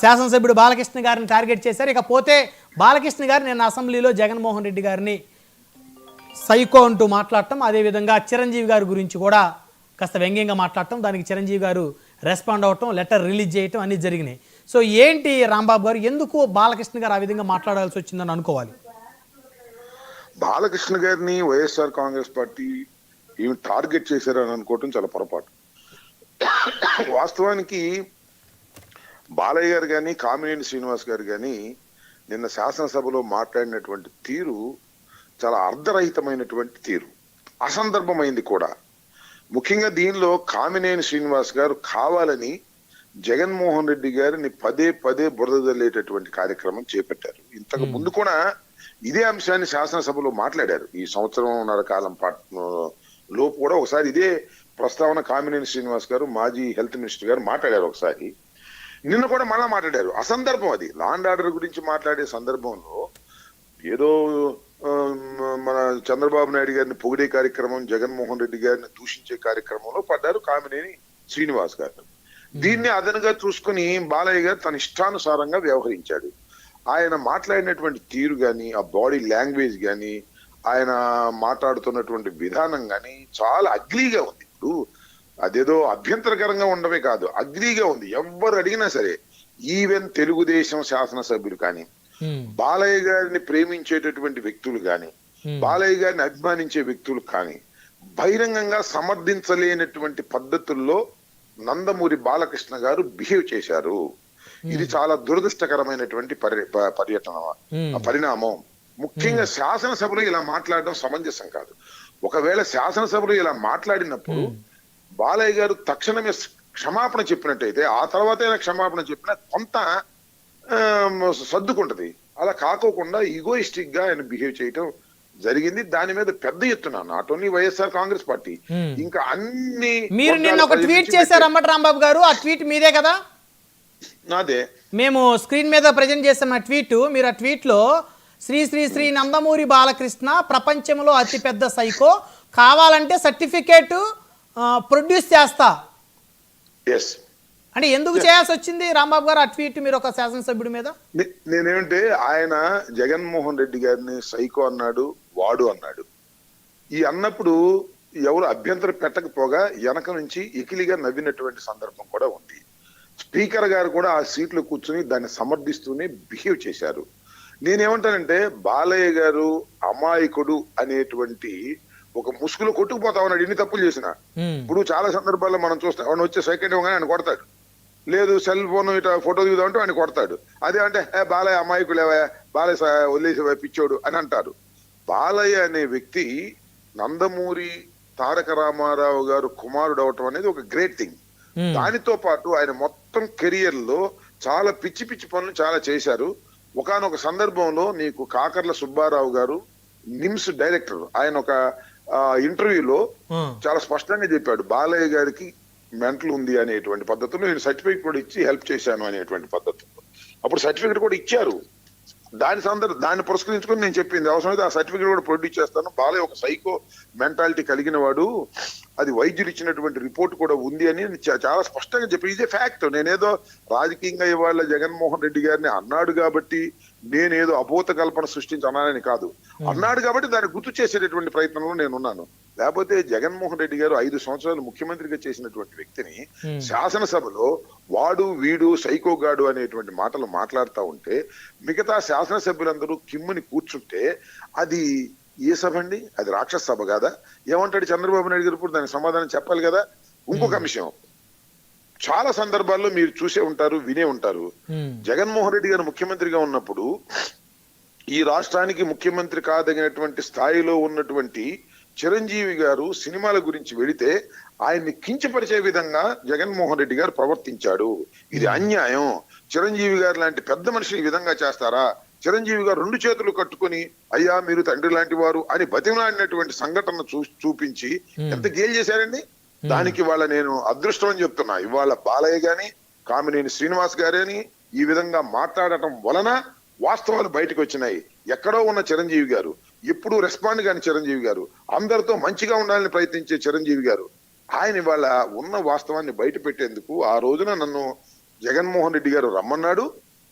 శాసనసభ్యుడు బాలకృష్ణ గారిని టార్గెట్ చేశారు. ఇకపోతే బాలకృష్ణ గారు నిన్న అసెంబ్లీలో జగన్మోహన్ రెడ్డి గారిని సైకో అంటూ మాట్లాడటం, అదేవిధంగా చిరంజీవి గారి గురించి కూడా కాస్త వ్యంగ్యంగా మాట్లాడటం, దానికి చిరంజీవి గారు రెస్పాండ్ అవ్వటం, లెటర్ రిలీజ్ చేయటం అన్నీ జరిగినాయి. సో ఏంటి రాంబాబు గారు, ఎందుకు బాలకృష్ణ గారు ఆ విధంగా మాట్లాడాల్సి వచ్చిందని అనుకోవాలి? బాలకృష్ణ గారిని వైఎస్ఆర్ కాంగ్రెస్ పార్టీ ఏమి టార్గెట్ చేశారని అనుకోవటం చాలా పొరపాటు. వాస్తవానికి బాలయ్య గారు కానీ కామినేని శ్రీనివాస్ గారు కానీ నిన్న శాసనసభలో మాట్లాడినటువంటి తీరు చాలా అర్ధరహితమైనటువంటి తీరు, అసందర్భమైంది కూడా. ముఖ్యంగా దీనిలో కామినేని శ్రీనివాస్ గారు కావాలని జగన్మోహన్ రెడ్డి గారిని పదే పదే బురద జల్లేటటువంటి కార్యక్రమం చేపట్టారు. ఇంతకు ముందు కూడా ఇదే అంశాన్ని శాసనసభలో మాట్లాడారు. ఈ సంవత్సరంన్నర కాలం లోపు కూడా ఒకసారి ఇదే ప్రస్తావన కామినేని శ్రీనివాస్ గారు, మాజీ హెల్త్ మినిస్టర్ గారు మాట్లాడారు ఒకసారి. నిన్న కూడా మళ్ళా మాట్లాడారు. అసందర్భం అది. లా అండ్ ఆర్డర్ గురించి మాట్లాడే సందర్భంలో ఏదో మన చంద్రబాబు నాయుడు గారిని పొగిడే కార్యక్రమం, జగన్మోహన్ రెడ్డి గారిని దూషించే కార్యక్రమంలో పడ్డారు కామినేని శ్రీనివాస్ గారు. దీన్ని అదనుగా చూసుకుని బాలయ్య గారు తన ఇష్టానుసారంగా వ్యవహరించాడు. ఆయన మాట్లాడినటువంటి తీరు గాని, ఆ బాడీ లాంగ్వేజ్ గాని, ఆయన మాట్లాడుతున్నటువంటి విధానం గాని చాలా అగ్లీగా ఉంది. ఇప్పుడు అదేదో అభ్యంతరకరంగా ఉండవే కాదు, అగ్లీగా ఉంది. ఎవరు అడిగినా సరే, ఈవెన్ తెలుగుదేశం శాసనసభ్యులు కానీ, బాలయ్య గారిని ప్రేమించేటటువంటి వ్యక్తులు కానీ, బాలయ్య గారిని అభిమానించే వ్యక్తులు కానీ బహిరంగంగా సమర్థించలేనటువంటి పద్ధతుల్లో నందమూరి బాలకృష్ణ గారు బిహేవ్ చేశారు. ఇది చాలా దురదృష్టకరమైనటువంటి పరిణామం. ముఖ్యంగా శాసనసభలో ఇలా మాట్లాడడం సమంజసం కాదు. ఒకవేళ శాసనసభలో ఇలా మాట్లాడినప్పుడు బాలయ్య గారు తక్షణమే క్షమాపణ చెప్పినట్టయితే, ఆ తర్వాత ఆయన క్షమాపణ చెప్పినా కొంత సర్దుకుంటది. అలా కాకోకుండా ఈగోయిస్టిక్ గా ఆయన బిహేవ్ చేయటం జరిగింది. దాని మీద పెద్ద ఎత్తున not only YSR Congress party, ఇంకా అన్ని. మీరు నిన్న ఒక ట్వీట్ చేశారు అమ్మటి రాంబాబు గారు, ఆ ట్వీట్ మీదే కదా? అదే మేము స్క్రీన్ మీద ప్రజెంట్ చేస్తున్న ట్వీట్. మీరు ఆ ట్వీట్ లో శ్రీ శ్రీ శ్రీ నందమూరి బాలకృష్ణ ప్రపంచంలో అతిపెద్ద సైకో, కావాలంటే సర్టిఫికేట్ ప్రొడ్యూస్ చేస్తా అంటే ఎందుకు చేయాల్సి వచ్చింది రాంబాబు గారు ఆ ట్వీట్ మీరు ఒక శాసనసభ్యుడి మీద? నేనేమంటే, ఆయన జగన్మోహన్ రెడ్డి గారిని సైకో అన్నాడు, వాడు అన్నాడు. ఈ అన్నప్పుడు ఎవరు అభ్యంతరం పెట్టకపోగా వెనక నుంచి ఎకిలిగా నవ్వినటువంటి సందర్భం కూడా ఉంది. స్పీకర్ గారు కూడా ఆ సీట్లో కూర్చుని దాన్ని సమర్థిస్తూనే బిహేవ్ చేశారు. నేనేమంటానంటే, బాలయ్య గారు అమాయకుడు అనేటువంటి ఒక ముసుగులో కొట్టుకుపోతా ఉన్నాడు ఎన్ని తప్పులు చేసినా. ఇప్పుడు చాలా సందర్భాల్లో మనం చూస్తాం, వాడిని వచ్చే సెకండ్ ఇవ్వగానే ఆయన కొడతాడు, లేదు సెల్ ఫోన్ ఇట్లా ఫోటో దిగుదామంటే ఆయన కొడతాడు. అదే అంటే బాలయ్య అమాయకులేవా, బాలయ్య వదిలేసి పిచ్చోడు అని అంటారు. బాలయ్య అనే వ్యక్తి నందమూరి తారక రామారావు గారు కుమారుడు అవటం అనేది ఒక గ్రేట్ థింగ్. దానితో పాటు ఆయన మొత్తం కెరియర్ లో చాలా పిచ్చి పిచ్చి పనులు చాలా చేశారు. ఒకానొక సందర్భంలో నీకు కాకర్ల సుబ్బారావు గారు, నిమ్స్ డైరెక్టర్, ఆయన ఒక ఇంటర్వ్యూలో చాలా స్పష్టంగా చెప్పాడు, బాలయ్య గారికి మెంటల్ ఉంది అనేటువంటి పద్ధతిలో నేను సర్టిఫికేట్ కూడా ఇచ్చి హెల్ప్ చేశాను అనేటువంటి పద్ధతిలో. అప్పుడు సర్టిఫికేట్ కూడా ఇచ్చారు. దాన్ని పురస్కరించుకొని నేను చెప్పింది, అవసరమైతే ఆ సర్టిఫికేట్ కూడా ప్రొడ్యూస్ చేస్తాను. బాలయ్య ఒక సైకో మెంటాలిటీ కలిగిన వాడు, అది వైద్యులు ఇచ్చినటువంటి రిపోర్ట్ కూడా ఉంది అని చాలా స్పష్టంగా చెప్పి, ఇదే ఫ్యాక్ట్. నేనేదో రాజకీయంగా ఇవాళ జగన్మోహన్ రెడ్డి గారిని అన్నాడు కాబట్టి నేనేదో అభూత కల్పన సృష్టించనాలని కాదు, అన్నాడు కాబట్టి దాన్ని గుర్తు చేసేటటువంటి ప్రయత్నంలో నేనున్నాను. లేకపోతే జగన్మోహన్ రెడ్డి గారు 5 సంవత్సరాలు ముఖ్యమంత్రిగా చేసినటువంటి వ్యక్తిని శాసనసభలో వాడు వీడు సైకోగాడు అనేటువంటి మాటలు మాట్లాడుతూ ఉంటే మిగతా శాసనసభ్యులందరూ కిమ్ముని కూర్చుంటే అది ఏ సభ అండి? అది రాక్షస సభ కాదా? ఏమంటాడు చంద్రబాబు నాయుడు గారు? ఇప్పుడు దానికి సమాధానం చెప్పాలి కదా. ఇంకొక విషయం, చాలా సందర్భాల్లో మీరు చూసే ఉంటారు, వినే ఉంటారు, జగన్మోహన్ రెడ్డి గారు ముఖ్యమంత్రిగా ఉన్నప్పుడు ఈ రాష్ట్రానికి ముఖ్యమంత్రి కాదగినటువంటి స్థాయిలో ఉన్నటువంటి చిరంజీవి గారు సినిమాల గురించి వెళితే ఆయన్ని కించపరిచే విధంగా జగన్మోహన్ రెడ్డి గారు ప్రవర్తించాడు. ఇది అన్యాయం. చిరంజీవి గారు లాంటి పెద్ద మనిషిని ఈ విధంగా చేస్తారా? చిరంజీవి గారు 2 చేతులు కట్టుకుని అయ్యా మీరు తండ్రి లాంటి వారు అని బతిమలాడినటువంటి సంఘటన చూపించి ఎంత గేల్ చేశారండి. దానికి వాళ్ళ నేను అదృష్టం అని చెప్తున్నా. ఇవాళ బాలయ్య గాని కామినేని శ్రీనివాస్ గారని ఈ విధంగా మాట్లాడటం వలన వాస్తవాలు బయటకు వచ్చినాయి. ఎక్కడో ఉన్న చిరంజీవి గారు, ఎప్పుడు రెస్పాండ్ కాని చిరంజీవి గారు, అందరితో మంచిగా ఉండాలని ప్రయత్నించే చిరంజీవి గారు, ఆయన ఇవాళ ఉన్న వాస్తవాన్ని బయట పెట్టేందుకు ఆ రోజున నన్ను జగన్మోహన్ రెడ్డి గారు రమ్మన్నాడు.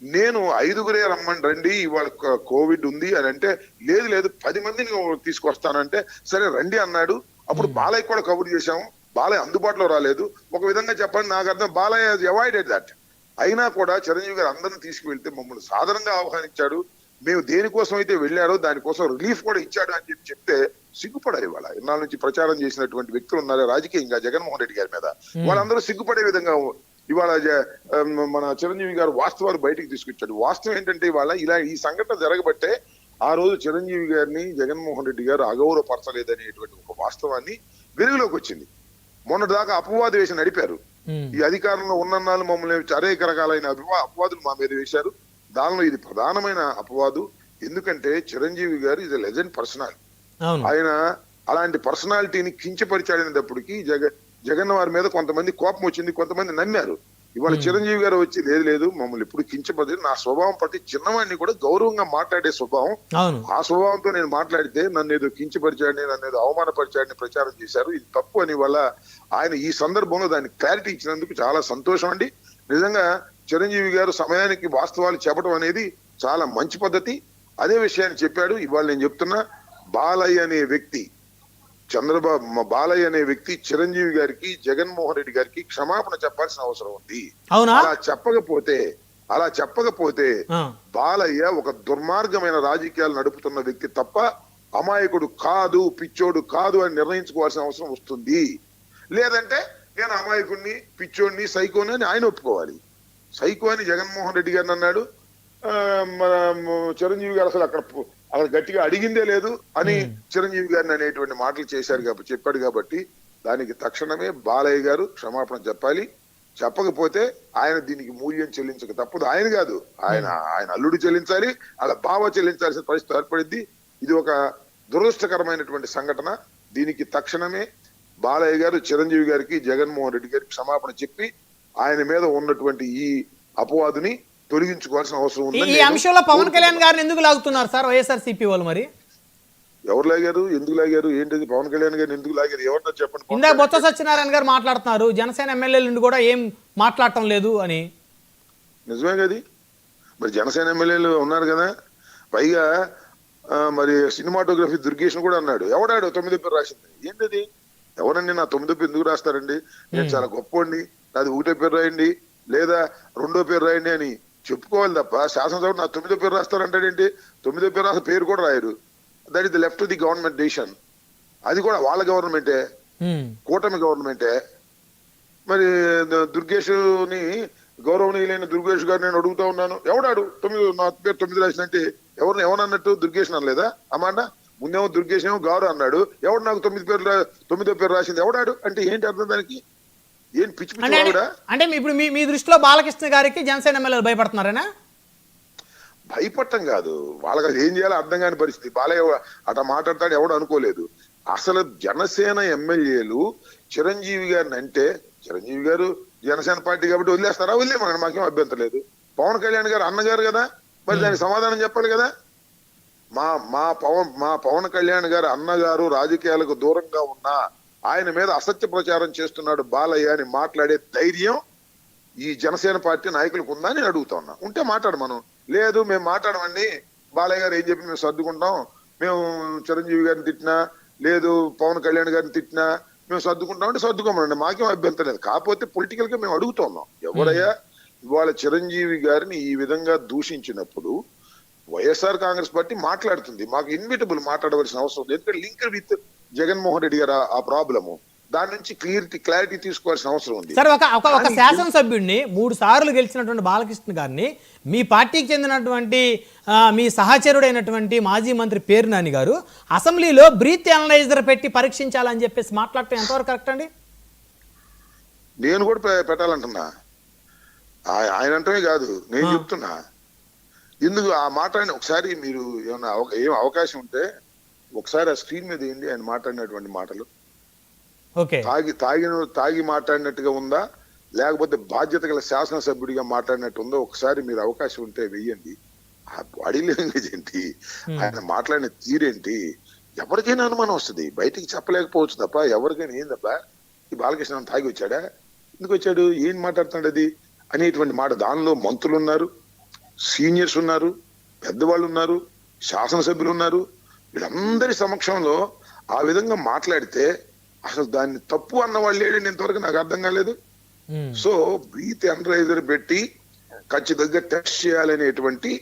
నేను 5గురే రండి, ఇవాళ కోవిడ్ ఉంది అని అంటే, లేదు లేదు 10 మందిని తీసుకొస్తానంటే సరే రండి అన్నాడు. అప్పుడు బాలయ్య కూడా కబుర్ చేశాము. బాలయ్య అందుబాటులో రాలేదు. ఒక విధంగా చెప్పండి, నాకు అర్థం బాలయ్య అవాయిడెడ్ దట్. అయినా కూడా చిరంజీవి గారు అందరిని తీసుకువెళ్తే మమ్మల్ని సాధారణంగా ఆహ్వానించాడు. మేము దేనికోసం అయితే వెళ్ళారో దానికోసం రిలీఫ్ కూడా ఇచ్చాడు అని చెప్తే సిగ్గుపడారు. ఇవాళ ఇన్నాళ్ళ నుంచి ప్రచారం చేసినటువంటి వ్యక్తులు ఉన్నారు రాజకీయంగా జగన్మోహన్ రెడ్డి గారి మీద, వాళ్ళందరూ సిగ్గుపడే విధంగా ఇవాళ మన చిరంజీవి గారు వాస్తవాలు బయటికి తీసుకొచ్చాడు. వాస్తవం ఏంటంటే ఇవాళ ఇలా ఈ సంఘటన జరగబట్టే ఆ రోజు చిరంజీవి గారిని జగన్మోహన్ రెడ్డి గారు అగౌరవపరచలేదనేటువంటి ఒక వాస్తవాన్ని వెలుగులోకి వచ్చింది. మొన్నటిదాకా అపవాదు వేసి నడిపారు. ఈ అధికారంలో ఉన్నన్నాళ్ళు మమ్మల్ని అనేక రకాలైన అపవాదులు మా మీద వేశారు. దానిలో ఇది ప్రధానమైన అపవాదు. ఎందుకంటే చిరంజీవి గారు ఇది లెజెండ్ పర్సనాలిటీ. ఆయన అలాంటి పర్సనాలిటీని కించపరిచాడనేటప్పటికి జగన్ వారి మీద కొంతమంది కోపం వచ్చింది, కొంతమంది నమ్మారు. ఇవాళ చిరంజీవి గారు వచ్చి లేదు లేదు మమ్మల్ని ఎప్పుడు కించపడి, నా స్వభావం ప్రతి చిన్నవాడిని కూడా గౌరవంగా మాట్లాడే స్వభావం, ఆ స్వభావంతో నేను మాట్లాడితే నన్ను ఏదో కించపరిచాడని, నన్ను ఏదో అవమానపరిచాడని ప్రచారం చేశారు. ఇది తప్పు అని వల్ల ఆయన ఈ సందర్భంలో దానికి క్లారిటీ ఇచ్చినందుకు చాలా సంతోషం అండి. నిజంగా చిరంజీవి గారు సమయానికి వాస్తవాలు చెప్పడం అనేది చాలా మంచి పద్ధతి. అదే విషయాన్ని చెప్పాడు. ఇవాళ నేను చెప్తున్నా, బాలయ్య అనే వ్యక్తి బాలయ్య అనే వ్యక్తి చిరంజీవి గారికి జగన్మోహన్ రెడ్డి గారికి క్షమాపణ చెప్పాల్సిన అవసరం ఉంది. అలా చెప్పకపోతే బాలయ్య ఒక దుర్మార్గమైన రాజకీయాలు నడుపుతున్న వ్యక్తి తప్ప అమాయకుడు కాదు, పిచ్చోడు కాదు అని నిర్ణయించుకోవాల్సిన అవసరం వస్తుంది. లేదంటే నేను అమాయకుడిని, పిచ్చోడిని, సైకోని అని ఆయన ఒప్పుకోవాలి. సైకో అని జగన్మోహన్ రెడ్డి గారిని అన్నాడు. మన చిరంజీవి గారు అసలు అక్కడ గట్టిగా అడిగిందే లేదు అని చిరంజీవి గారిని అనేటువంటి మాటలు చెప్పాడు కాబట్టి దానికి తక్షణమే బాలయ్య గారు క్షమాపణ చెప్పాలి. చెప్పకపోతే ఆయన దీనికి మూల్యం చెల్లించక తప్పదు. ఆయన కాదు, ఆయన అల్లుడు చెల్లించాలి, అలా బావ చెల్లించాల్సిన పరిస్థితి ఏర్పడింది. ఇది ఒక దురదృష్టకరమైనటువంటి సంఘటన. దీనికి తక్షణమే బాలయ్య గారు చిరంజీవి గారికి జగన్మోహన్ రెడ్డి గారికి క్షమాపణ చెప్పి ఆయన మీద ఉన్నటువంటి ఈ అపవాదుని తొలగించుకోవాల్సిన అవసరం ఉంది. ఈ అంశంలో పవన్ కళ్యాణ్ గారిని ఎందుకు లాగుతున్నారు సార్ వైఎస్ఆర్సీపీ వాళ్ళు? మరి ఎవరు లాగారు, ఎందుకు లాగారు, ఏంటిది? పవన్ కళ్యాణ్ గారిని ఎందుకు లాగారు? ఎవరితో చెప్పండి. ఇందాక బొత్స సత్యనారాయణ గారు మాట్లాడుతున్నారు, జనసేన ఎమ్మెల్యేల నుండి కూడా ఏం మాట్లాడటం లేదు అని. నిజమే కది, మరి జనసేన ఎమ్మెల్యేలు ఉన్నారు కదా. పైగా మరి సినిమాటోగ్రఫీ దుర్గేష్ కూడా అన్నాడు. ఎవడాడు 9 పేరు రాసింది? ఏంటిది? ఎవరండి నా 9 పేరు ఎందుకు రాస్తారండి? నేను చాలా గొప్పండి, నాది 1 పేరు రాయండి లేదా 2వ పేరు రాయండి అని చెప్పుకోవాలి తప్ప శాసనసభ నా 9వ పేరు రాస్తారంటాడేంటి? 9వ పేరు రాస్తే పేరు కూడా రాయరు. That is the left the government decision. అది కూడా వాళ్ళ గవర్నమెంటే, కూటమి గవర్నమెంటే. మరి దుర్గేష్ ని, గౌరవనీయులైన దుర్గేష్ గారు నేను అడుగుతా ఉన్నాను, ఎవడాడు నా పేరు 9 రాసినంటే ఎవరన్నట్టు? దుర్గేష్ అనలేదా అమ్మాట? ముందేమో దుర్గేష్ ఏమో గౌరవ అన్నాడు. ఎవడు నాకు 9వ పేరు రాసింది ఎవడాడు అంటే ఏంటి అర్థం దానికి? ఏం పిచ్చి పిచ్చి? అంటే ఇప్పుడు మీ దృష్టిలో బాలకృష్ణ గారికి జనసేన ఎమ్మెల్యేలు భయపడుతున్నారేనా? భయపడటం కాదు, వాళ్ళకి ఏం చేయాలో అర్థం కాని పరిస్థితి. బాలయ్య అట్లా మాట్లాడతాడు ఎవడు అనుకోలేదు. అసలు జనసేన ఎమ్మెల్యేలు చిరంజీవి గారిని అంటే, చిరంజీవి గారు జనసేన పార్టీ కాబట్టి వదిలేస్తారా? వదిలేమని మాకేం అభ్యంతరం లేదు. పవన్ కళ్యాణ్ గారు అన్నగారు కదా, మరి దానికి సమాధానం చెప్పాలి కదా. మా పవన్ కళ్యాణ్ గారు అన్నగారు రాజకీయాలకు దూరంగా ఉన్నా ఆయన మీద అసత్య ప్రచారం చేస్తున్నాడు బాలయ్య అని మాట్లాడే ధైర్యం ఈ జనసేన పార్టీ నాయకులకు ఉందా నేను అడుగుతా ఉన్నా. ఉంటే మాట్లాడు. మనం లేదు, మేము మాట్లాడమండి, బాలయ్య గారు ఏం చెప్పి మేము సర్దుకుంటాం, మేము చిరంజీవి గారిని తిట్టినా లేదు పవన్ కళ్యాణ్ గారిని తిట్టినా మేము సర్దుకుంటాం అంటే సర్దుకోమనండి, మాకేం అభ్యంతరం లేదు. కాకపోతే పొలిటికల్ గా మేము అడుగుతున్నాం, ఎవరయ్యా ఇవాళ చిరంజీవి గారిని ఈ విధంగా దూషించినప్పుడు వైఎస్ఆర్ కాంగ్రెస్ పార్టీ మాట్లాడుతుంది, మాకు ఇన్విటబుల్ మాట్లాడవలసిన అవసరం ఉంది. ఎందుకంటే లింక్ విత్ జగన్మోహన్ రెడ్డి గారు ఆ ప్రాబ్లము, దాని నుంచి క్లారిటీ తీసుకోవాల్సిన అవసరం ఉంది. సార్, ఒక శాసనసభ్యుడిని 3 సార్లు గెలిచినటువంటి బాలకృష్ణ గారిని మీ పార్టీకి చెందినటువంటి మీ సహచరుడైనటువంటి మాజీ మంత్రి పేరు నాని గారు అసెంబ్లీలో బ్రీత్ అనలైజర్ పెట్టి పరీక్షించాలని చెప్పేసి మాట్లాడటం ఎంతవరకు కరెక్ట్ అండి? నేను కూడా పెట్టాలంటున్నా, ఆయన అంటమే కాదు నేను చెప్తున్నా. ఎందుకు ఆ మాట్లాడిన ఒకసారి మీరు ఏమన్నా ఏం అవకాశం ఉంటే ఒకసారి ఆ స్క్రీన్ మీద ఏంటి ఆయన మాట్లాడినటువంటి మాటలు, తాగి మాట్లాడినట్టుగా ఉందా లేకపోతే బాధ్యత గల శాసనసభ్యుడిగా మాట్లాడినట్టు ఉందో ఒకసారి మీరు అవకాశం ఉంటే వెయ్యండి. ఆ బాడీ లాంగ్వేజ్ ఏంటి, ఆయన మాట్లాడిన తీరేంటి, ఎవరికైనా అనుమానం వస్తుంది. బయటికి చెప్పలేకపోవచ్చు తప్ప ఎవరికైనా ఏం తప్ప ఈ బాలకృష్ణ తాగి వచ్చాడా, ఎందుకు వచ్చాడు, ఏం మాట్లాడుతున్నాడు, అది అనేటువంటి మాట. దానిలో మంత్రులు ఉన్నారు, సీనియర్స్ ఉన్నారు, పెద్దవాళ్ళు ఉన్నారు, శాసనసభ్యులు ఉన్నారు. వీళ్ళందరి సమక్షంలో ఆ విధంగా మాట్లాడితే అసలు దాన్ని తప్పు అన్న వాళ్ళు లేడండి ఇంతవరకు, నాకు అర్థం కాలేదు. సో బ్రీత్ ఎనలైజర్ పెట్టి ఖచ్చితంగా టెస్ట్ చేయాలనేటువంటి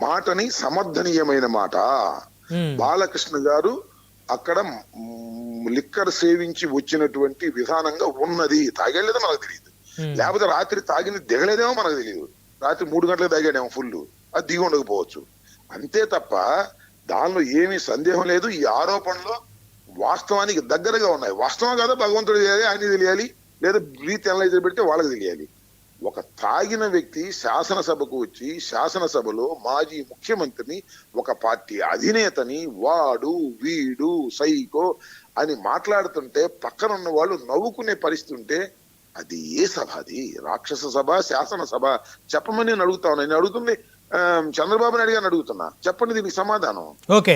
మాటని సమర్థనీయమైన మాట. బాలకృష్ణ గారు అక్కడ లిక్కర్ సేవించి వచ్చినటువంటి విధానంగా ఉన్నది. తాగలేదో మనకు తెలియదు, లేకపోతే రాత్రి తాగింది దిగలేదేమో మనకు తెలియదు. రాత్రి 3 గంటలకు తాగాడేమో ఫుల్, అది దిగి ఉండకపోవచ్చు. అంతే తప్ప దానిలో ఏమీ సందేహం లేదు. ఈ ఆరోపణలో వాస్తవానికి దగ్గరగా ఉన్నాయి. వాస్తవం కదా భగవంతుడు తెలియాలి, ఆయన తెలియాలి, లేదా బ్రీత్ ఎనలైజర్ పెడితే వాళ్ళకి తెలియాలి. ఒక తాగిన వ్యక్తి శాసనసభకు వచ్చి శాసనసభలో మాజీ ముఖ్యమంత్రిని, ఒక పార్టీ అధినేతని వాడు వీడు సైకో అని మాట్లాడుతుంటే పక్కన ఉన్న వాళ్ళు నవ్వుకునే పరిస్థితి ఉంటే అది ఏ సభ? అది రాక్షస సభ, శాసనసభ? చెప్పమని నేను అడుగుతా ఉన్నా. నేను అడుగుతుంది చంద్రబాబు నాయుడు గారిని అడుగుతున్నా, చెప్పండి దీనికి సమాధానం. ఓకే.